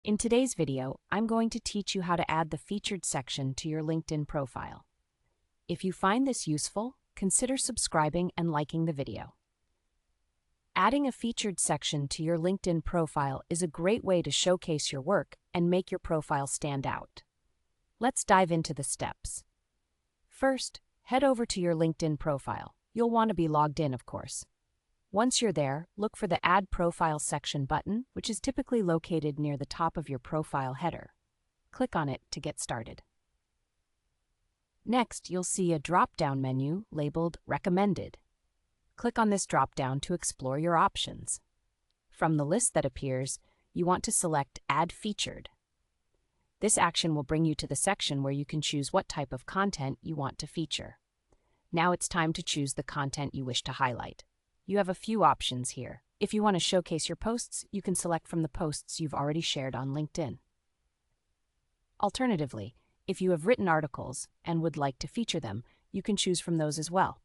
In today's video, I'm going to teach you how to add the featured section to your LinkedIn profile. If you find this useful, consider subscribing and liking the video. Adding a featured section to your LinkedIn profile is a great way to showcase your work and make your profile stand out. Let's dive into the steps. First, head over to your LinkedIn profile. You'll want to be logged in, of course. Once you're there, look for the Add Profile section button, which is typically located near the top of your profile header. Click on it to get started. Next, you'll see a drop-down menu labeled Recommended. Click on this drop-down to explore your options. From the list that appears, you want to select Add Featured. This action will bring you to the section where you can choose what type of content you want to feature. Now it's time to choose the content you wish to highlight. You have a few options here. If you want to showcase your posts, you can select from the posts you've already shared on LinkedIn. Alternatively, if you have written articles and would like to feature them, you can choose from those as well.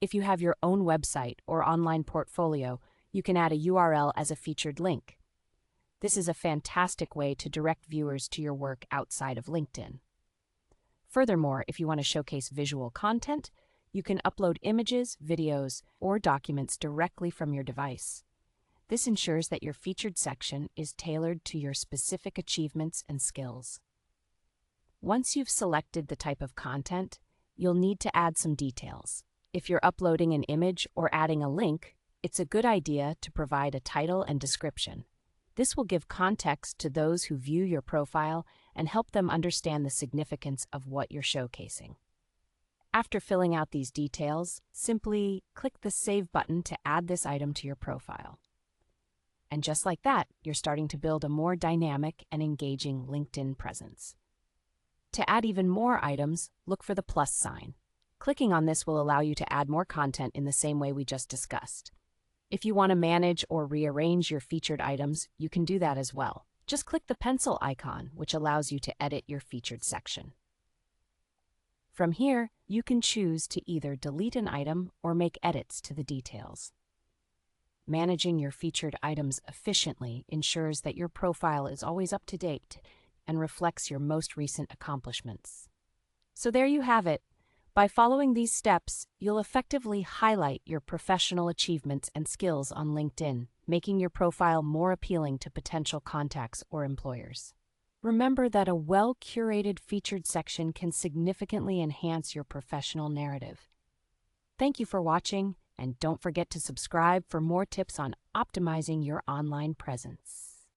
If you have your own website or online portfolio, you can add a URL as a featured link. This is a fantastic way to direct viewers to your work outside of LinkedIn. Furthermore, if you want to showcase visual content, you can upload images, videos, or documents directly from your device. This ensures that your featured section is tailored to your specific achievements and skills. Once you've selected the type of content, you'll need to add some details. If you're uploading an image or adding a link, it's a good idea to provide a title and description. This will give context to those who view your profile and help them understand the significance of what you're showcasing. After filling out these details, simply click the Save button to add this item to your profile. And just like that, you're starting to build a more dynamic and engaging LinkedIn presence. To add even more items, look for the plus sign. Clicking on this will allow you to add more content in the same way we just discussed. If you want to manage or rearrange your featured items, you can do that as well. Just click the pencil icon, which allows you to edit your featured section. From here, you can choose to either delete an item or make edits to the details. Managing your featured items efficiently ensures that your profile is always up to date and reflects your most recent accomplishments. So there you have it. By following these steps, you'll effectively highlight your professional achievements and skills on LinkedIn, making your profile more appealing to potential contacts or employers. Remember that a well-curated featured section can significantly enhance your professional narrative. Thank you for watching, and don't forget to subscribe for more tips on optimizing your online presence.